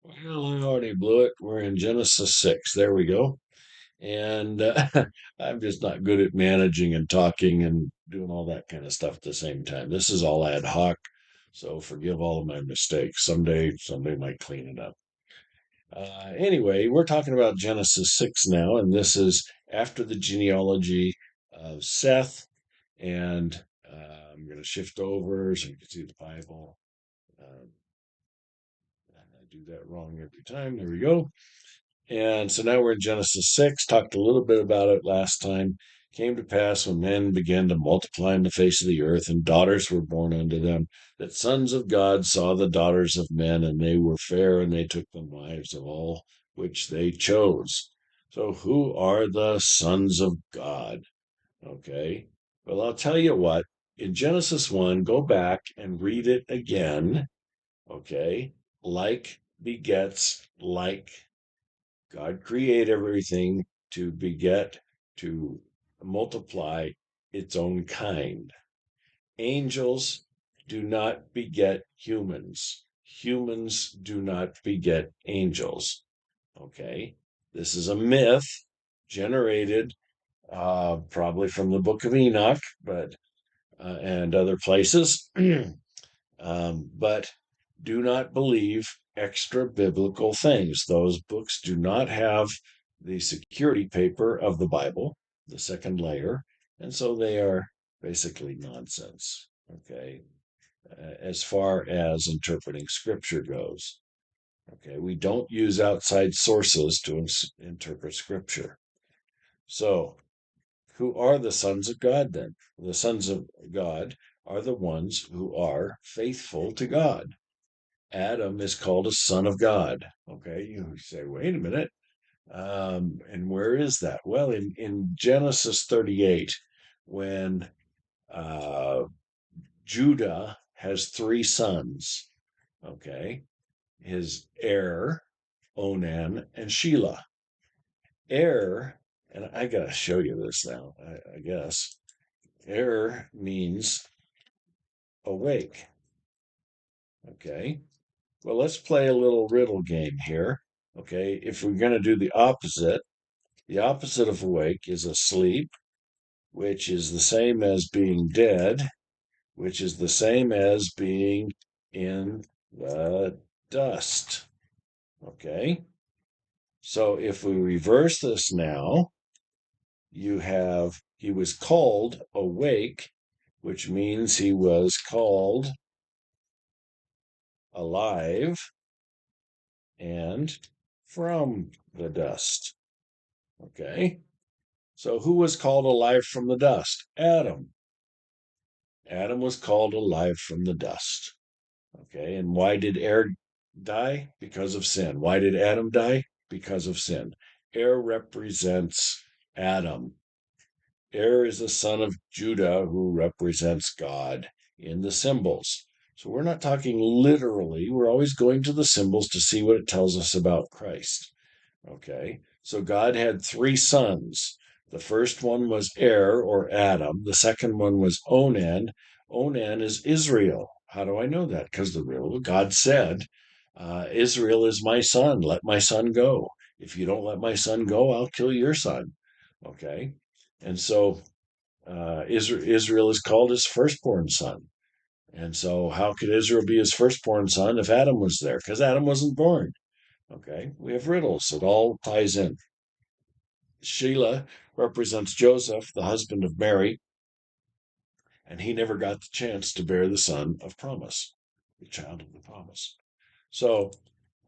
Well, I already blew it. We're in Genesis 6. There we go. And I'm just not good at managing and talking and doing all that kind of stuff at the same time. This is all ad hoc, so forgive all of my mistakes. Someday, somebody might clean it up. Anyway, we're talking about Genesis 6 now, and this is after the genealogy of Seth. And I'm going to shift over so you can see the Bible. Um, I do that wrong every time. There we go. And so now we're in Genesis 6, talked a little bit about it last time. Came to pass when men began to multiply in the face of the earth, and daughters were born unto them, that sons of God saw the daughters of men, and they were fair, and they took them wives of all which they chose. So, who are the sons of God? Okay. Well, I'll tell you what, in Genesis 1, go back and read it again. Okay. Like begets like. God created everything to beget, to multiply its own kind. Angels do not beget humans. Humans do not beget angels. Okay. This is a myth generated probably from the book of Enoch, but and other places. But do not believe extra biblical things. Those books do not have the security paper of the Bible, the second layer, and so they are basically nonsense. Okay, as far as interpreting scripture goes. Okay, we don't use outside sources to interpret scripture. So, who are the sons of God then? The sons of God are the ones who are faithful to God. Adam is called a son of God. Okay, you say, wait a minute. And where is that? Well, in Genesis 38, when uh, Judah has three sons, okay, his Er, Onan, and Shelah. Er, and I got to show you this now, I guess. Er means awake. Okay. Well, let's play a little riddle game here. Okay. If we're going to do the opposite of awake is asleep, which is the same as being dead, which is the same as being in the dust. Okay. So if we reverse this now, you have he was called awake, which means he was called alive and from the dust. Okay. So who was called alive from the dust? Adam. Adam was called alive from the dust. Okay. And why did Er die? Because of sin. Why did Adam die? Because of sin. Er represents Adam. Er is the son of Judah who represents God in the symbols. So we're not talking literally. We're always going to the symbols to see what it tells us about Christ. Okay. So God had three sons. The first one was Er or Adam. The second one was Onan. Onan is Israel. How do I know that? Because the real God said, Israel is my son. Let my son go. If you don't let my son go, I'll kill your son. Okay. And so Israel is called his firstborn son. And so, how could Israel be his firstborn son if Adam was there? Because Adam wasn't born. Okay, we have riddles. It all ties in. Sheila represents Joseph, the husband of Mary, and he never got the chance to bear the son of promise, the child of the promise. So,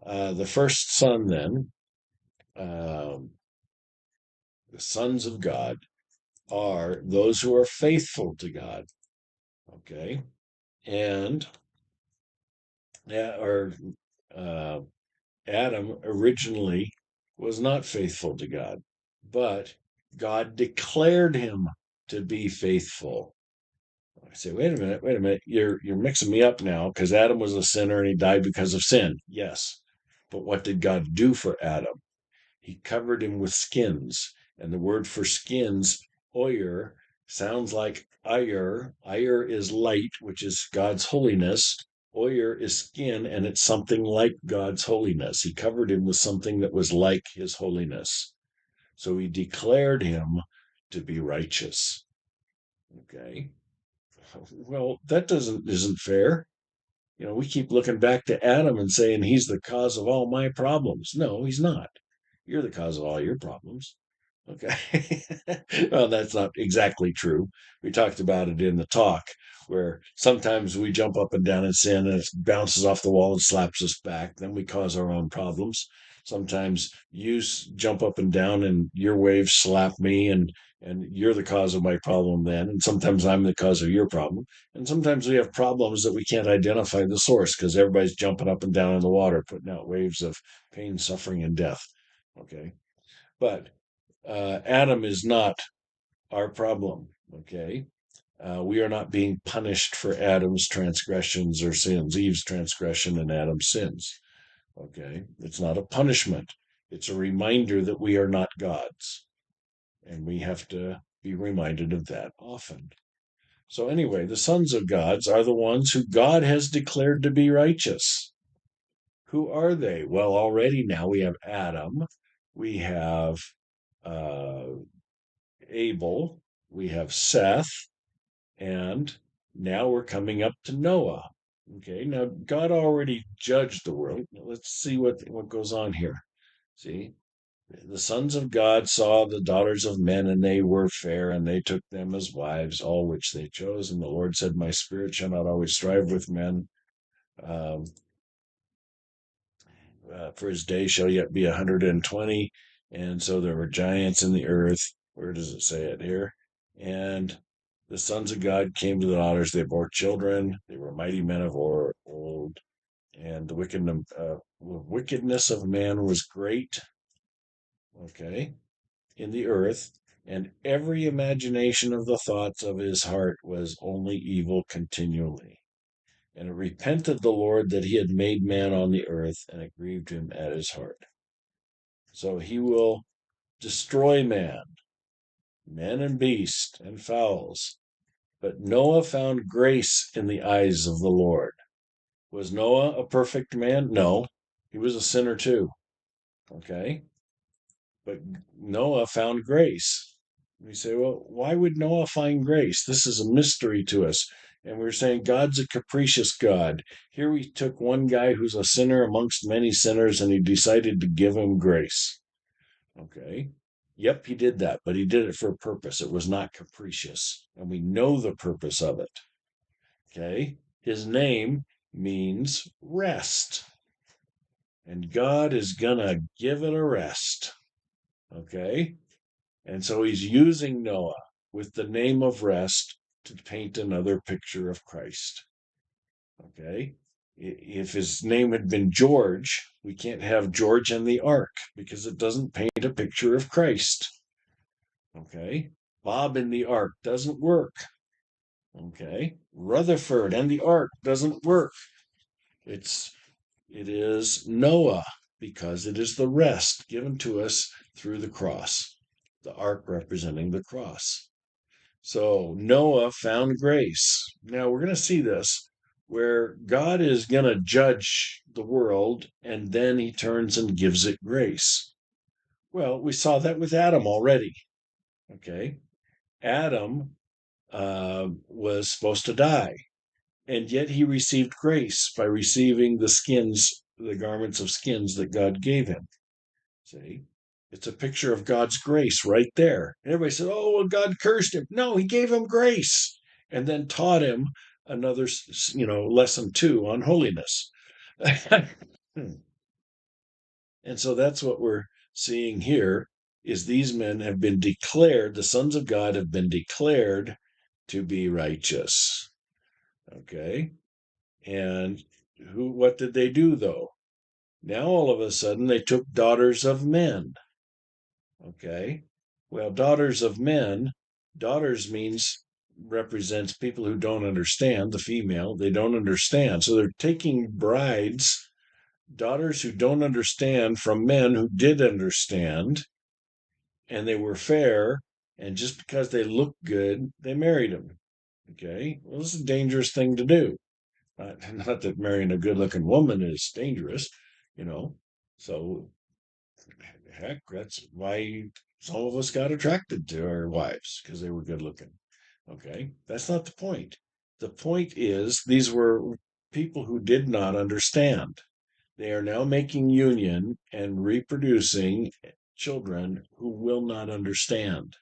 the first son, then, um, the sons of God, are those who are faithful to God. Okay, and or uh, Adam originally was not faithful to God, but God declared him to be faithful. I say, wait a minute, you're mixing me up now because Adam was a sinner and he died because of sin. Yes, but what did God do for Adam? He covered him with skins, and the word for skins, oyer, sounds like ire. Ire is light, which is God's holiness. Oyer is skin, and it's something like God's holiness. He covered him with something that was like his holiness. So he declared him to be righteous. Okay. Well, that doesn't isn't fair. We keep looking back to Adam and saying he's the cause of all my problems. No, he's not. You're the cause of all your problems. Okay. Well, that's not exactly true. We talked about it in the talk, where sometimes we jump up and down in sin and it bounces off the wall and slaps us back. Then we cause our own problems. Sometimes you jump up and down and your waves slap me, and you're the cause of my problem then. And sometimes I'm the cause of your problem. And sometimes we have problems that we can't identify the source because everybody's jumping up and down in the water, putting out waves of pain, suffering, and death. Okay. But Adam is not our problem. Okay. We are not being punished for Adam's transgressions or sins, Eve's transgression and Adam's sins. Okay. It's not a punishment. It's a reminder that we are not gods. And we have to be reminded of that often. So, anyway, the sons of gods are the ones who God has declared to be righteous. Who are they? Well, already now we have Adam, we have uh, Abel, we have Seth, and now we're coming up to Noah. Okay, now God already judged the world. Let's see what goes on here. See, the sons of God saw the daughters of men, and they were fair, and they took them as wives, all which they chose. And the Lord said, my spirit shall not always strive with men. Um, for his day shall yet be 120. And so there were giants in the earth. Where does it say it here? And the sons of God came to the daughters. They bore children. They were mighty men of old. And the wickedness of man was great, okay, in the earth. And every imagination of the thoughts of his heart was only evil continually. And it repented the Lord that he had made man on the earth, and it grieved him at his heart. So he will destroy man, man and beast and fowls. But Noah found grace in the eyes of the Lord. Was Noah a perfect man? No, he was a sinner too. Okay. But Noah found grace. We say, well, why would Noah find grace? This is a mystery to us. And we're saying God's a capricious God. Here we took one guy who's a sinner amongst many sinners, and he decided to give him grace. Okay. Yep, he did that, but he did it for a purpose. It was not capricious. And we know the purpose of it. Okay. His name means rest. And God is going to give it a rest. Okay. And so he's using Noah with the name of rest to paint another picture of Christ. Okay. If his name had been George, we can't have George and the Ark because it doesn't paint a picture of Christ. Okay. Bob in the Ark doesn't work. Okay. Rutherford and the Ark doesn't work. It is Noah because it is the rest given to us through the cross, the ark representing the cross. So Noah found grace. Now we're going to see this where God is going to judge the world and then he turns and gives it grace. Well, we saw that with Adam already. Okay. Adam was supposed to die, and yet he received grace by receiving the garments of skins that God gave him. See? It's a picture of God's grace right there. And everybody said, oh, well, God cursed him. No, he gave him grace and then taught him another, lesson too on holiness. And so that's what we're seeing here is these men have been declared, the sons of God have been declared to be righteous. Okay. And what did they do though? Now all of a sudden they took daughters of men. Okay. Well, daughters of men, daughters represents people who don't understand, the female, they don't understand. So they're taking brides, daughters who don't understand from men who did understand, and they were fair, and just because they looked good, they married them. Okay. Well, this is a dangerous thing to do. Not that marrying a good-looking woman is dangerous, you know. So heck, that's why some of us got attracted to our wives because they were good-looking. Okay, that's not the point. The point is these were people who did not understand. They are now making union and reproducing children who will not understand.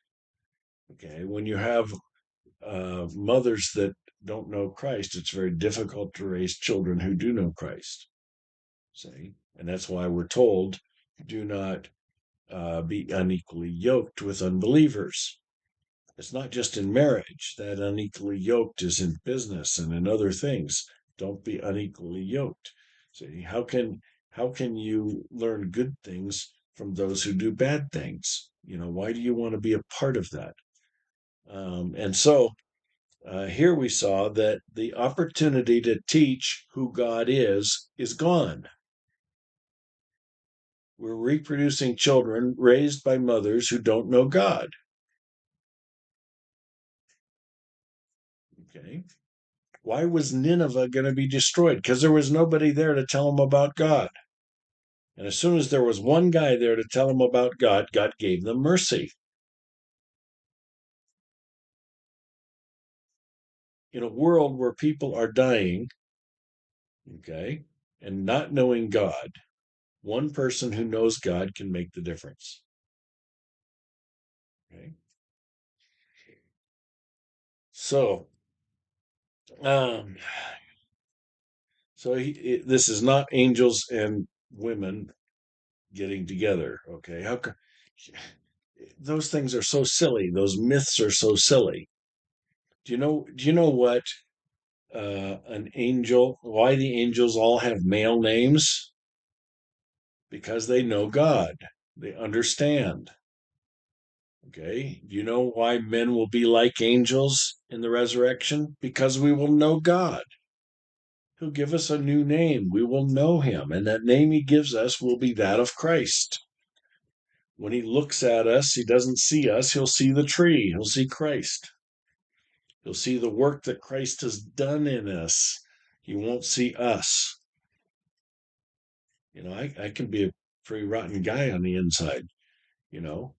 Okay, when you have mothers that don't know Christ, it's very difficult to raise children who do know Christ. See, and that's why we're told do not be unequally yoked with unbelievers. It's not just in marriage that unequally yoked is in business and in other things. Don't be unequally yoked. See, how can you learn good things from those who do bad things? Why do you want to be a part of that? And so here we saw that the opportunity to teach who God is gone. We're reproducing children raised by mothers who don't know God. Okay. Why was Nineveh going to be destroyed? Because there was nobody there to tell them about God. And as soon as there was one guy there to tell them about God, God gave them mercy. In a world where people are dying, okay, and not knowing God, one person who knows God can make the difference. Okay. So, um, this is not angels and women getting together. Okay. Those things are so silly. Those myths are so silly. Do you know what an angel, why the angels all have male names? Because they know God. They understand. Okay. Do you know why men will be like angels in the resurrection? Because we will know God. He'll give us a new name. We will know him. And that name he gives us will be that of Christ. When he looks at us, he doesn't see us. He'll see the tree. He'll see Christ. He'll see the work that Christ has done in us. He won't see us. I can be a pretty rotten guy on the inside, you know,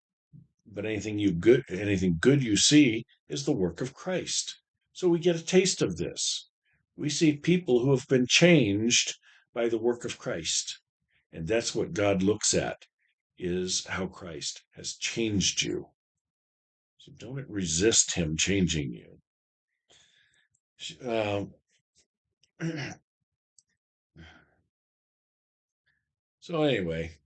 but anything good you see is the work of Christ. So we get a taste of this. We see people who have been changed by the work of Christ. And that's what God looks at, is how Christ has changed you. So don't resist him changing you. Um, so anyway,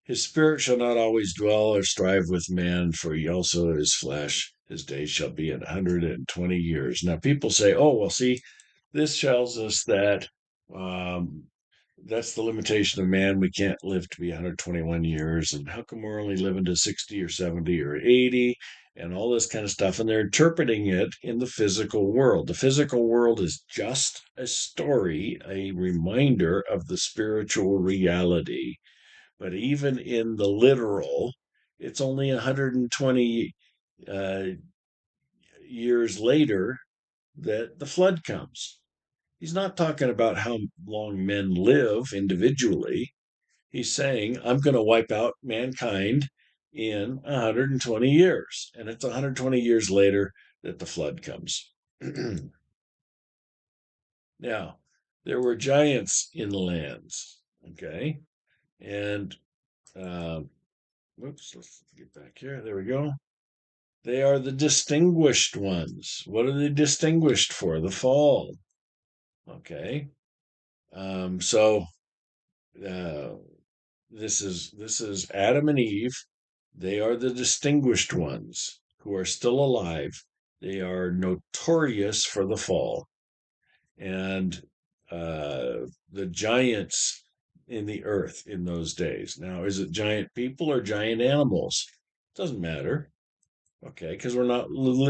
his spirit shall not always dwell or strive with man, for he also is flesh. His days shall be 120 years. Now, people say, oh, well, see, this tells us that um, that's the limitation of man. We can't live to be 121 years. And how come we're only living to 60 or 70 or 80 and all this kind of stuff? And they're interpreting it in the physical world. The physical world is just a story, a reminder of the spiritual reality. But even in the literal, it's only 120 uh, years later that the flood comes. He's not talking about how long men live individually. He's saying, I'm going to wipe out mankind in 120 years. And it's 120 years later that the flood comes. Now, there were giants in the lands, okay? And, whoops, let's get back here. There we go. They are the distinguished ones. What are they distinguished for? The fall. Okay. So uh, this is Adam and Eve. They are the distinguished ones who are still alive. They are notorious for the fall, and the giants in the earth in those days. Now, is it giant people or giant animals? Doesn't matter. Okay, because we're not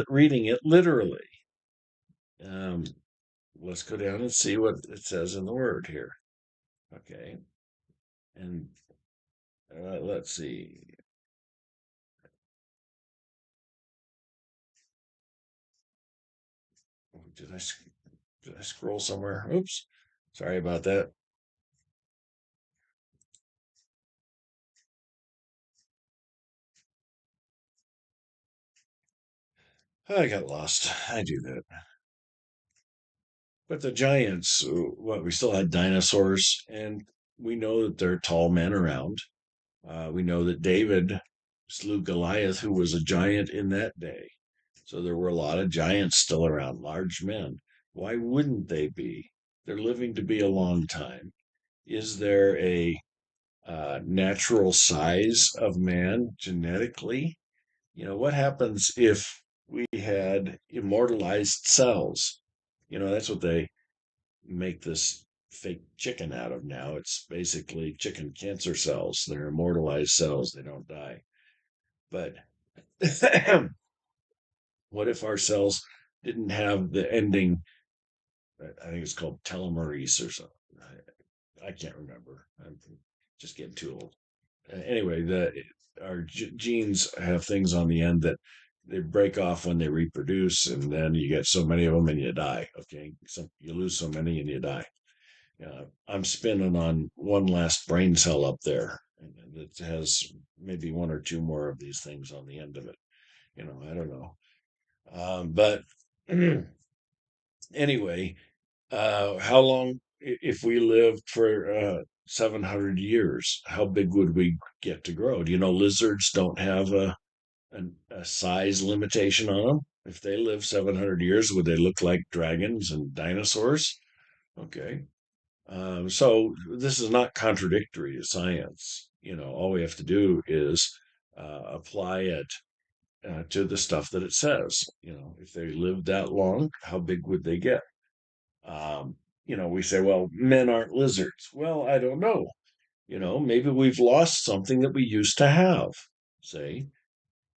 reading it literally. Um, let's go down and see what it says in the word here. Okay, and let's see. Did I? Did I scroll somewhere? Oops. Sorry about that. I got lost. I do that. But the giants, what, we still had dinosaurs, and we know that there are tall men around. We know that David slew Goliath, who was a giant in that day. So there were a lot of giants still around, large men. Why wouldn't they be? They're living to be a long time. Is there a natural size of man genetically? What happens if we had immortalized cells? That's what they make this fake chicken out of now. It's basically chicken cancer cells. They're immortalized cells, they don't die. But what if our cells didn't have the ending? I think it's called telomerase or something. I can't remember. I'm just getting too old. Anyway, our genes have things on the end that they break off when they reproduce, and then you get so many of them and you die. Okay, so you lose so many and you die. I'm spinning on one last brain cell up there, and it has maybe one or two more of these things on the end of it. I don't know. But anyway, how long, if we lived for 700 years, how big would we get to grow? Do you know lizards don't have a size limitation on them? If they live 700 years, would they look like dragons and dinosaurs? Okay. So this is not contradictory to science. All we have to do is apply it to the stuff that it says. If they lived that long, how big would they get? We say, well, men aren't lizards. Well, I don't know. Maybe we've lost something that we used to have, say.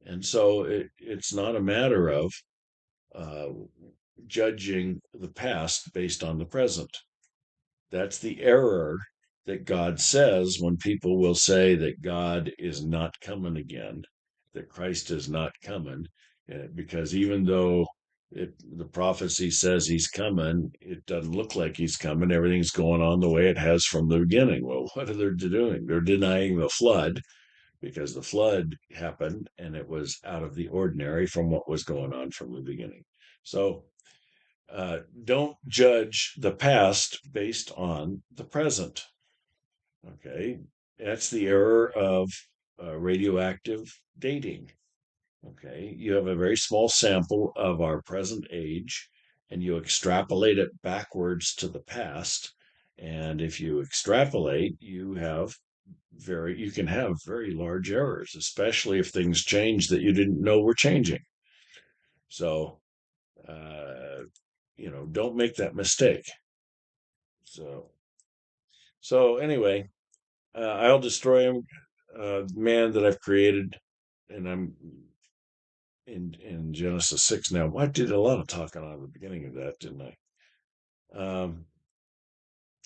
And so it's not a matter of uh, judging the past based on the present. That's the error that God says when people will say that God is not coming again, that Christ is not coming, because even though the prophecy says he's coming, it doesn't look like he's coming. Everything's going on the way it has from the beginning. Well, what are they doing? They're denying the flood because the flood happened and it was out of the ordinary from what was going on from the beginning. So don't judge the past based on the present. Okay. That's the error of radioactive dating. Okay. You have a very small sample of our present age and you extrapolate it backwards to the past. And if you extrapolate, you can have very large errors, especially if things change that you didn't know were changing. So, uh, don't make that mistake. So, so anyway, I'll destroy him, man that I've created, and I'm in Genesis 6 now. I did a lot of talking on the beginning of that, didn't I? Um,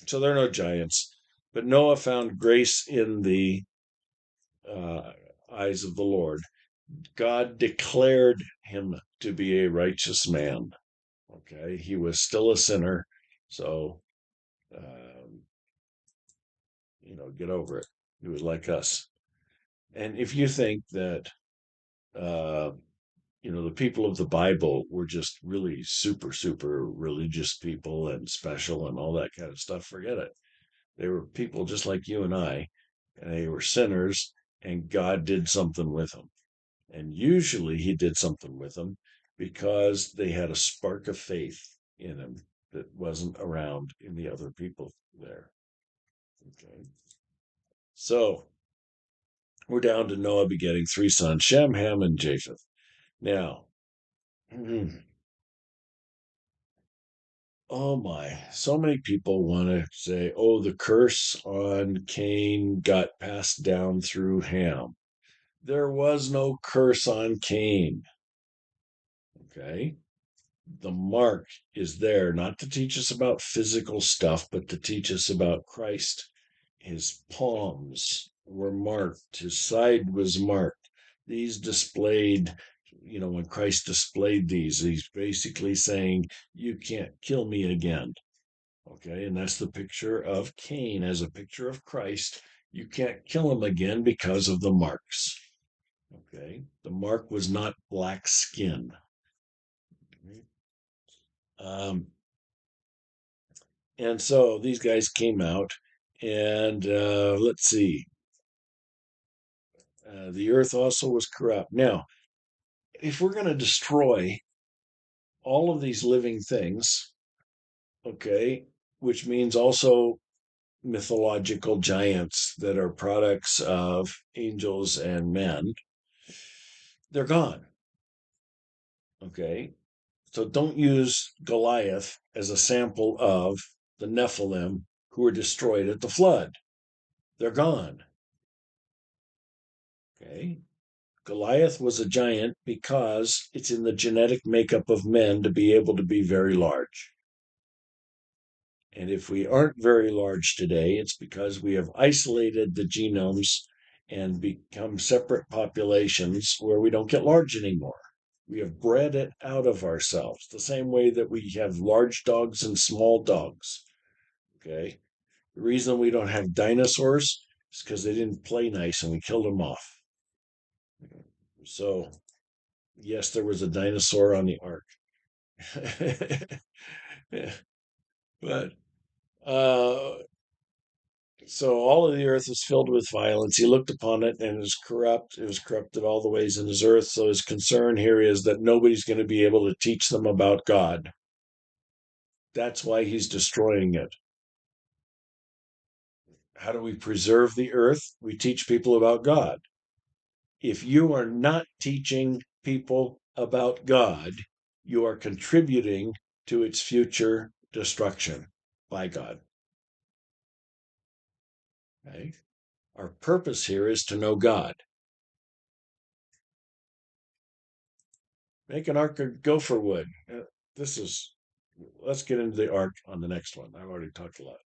so there are no giants, but Noah found grace in the uh, eyes of the Lord. God declared him to be a righteous man. Okay, he was still a sinner, so um, get over it. He was like us. And if you think that uh, the people of the Bible were just really super, super religious people and special and all that kind of stuff. Forget it. They were people just like you and I, and they were sinners, and God did something with them. And usually he did something with them because they had a spark of faith in them that wasn't around in the other people there. Okay. So we're down to Noah begetting three sons, Shem, Ham, and Japheth. Now, oh my, so many people want to say, oh, the curse on Cain got passed down through Ham. There was no curse on Cain. Okay. The mark is there not to teach us about physical stuff, but to teach us about Christ. His palms were marked, his side was marked. These displayed when Christ displayed these, he's basically saying, you can't kill me again. Okay, and that's the picture of Cain as a picture of Christ. You can't kill him again because of the marks. Okay, the mark was not black skin. Um, and so these guys came out, and let's see, the earth also was corrupt. Now, if we're going to destroy all of these living things, okay, which means also mythological giants that are products of angels and men, they're gone. Okay. So don't use Goliath as a sample of the Nephilim who were destroyed at the flood. They're gone. Okay. Goliath was a giant because it's in the genetic makeup of men to be able to be very large. And if we aren't very large today, it's because we have isolated the genomes and become separate populations where we don't get large anymore. We have bred it out of ourselves, the same way that we have large dogs and small dogs. Okay. The reason we don't have dinosaurs is because they didn't play nice and we killed them off. So, yes, there was a dinosaur on the ark. But uh, so all of the earth was filled with violence. He looked upon it and it was corrupt. It was corrupted all the ways in his earth. So his concern here is that nobody's going to be able to teach them about God. That's why he's destroying it. How do we preserve the earth? We teach people about God. If you are not teaching people about God, you are contributing to its future destruction by God. Okay? Our purpose here is to know God. Make an ark of gopher wood. This is, let's get into the ark on the next one. I've already talked a lot.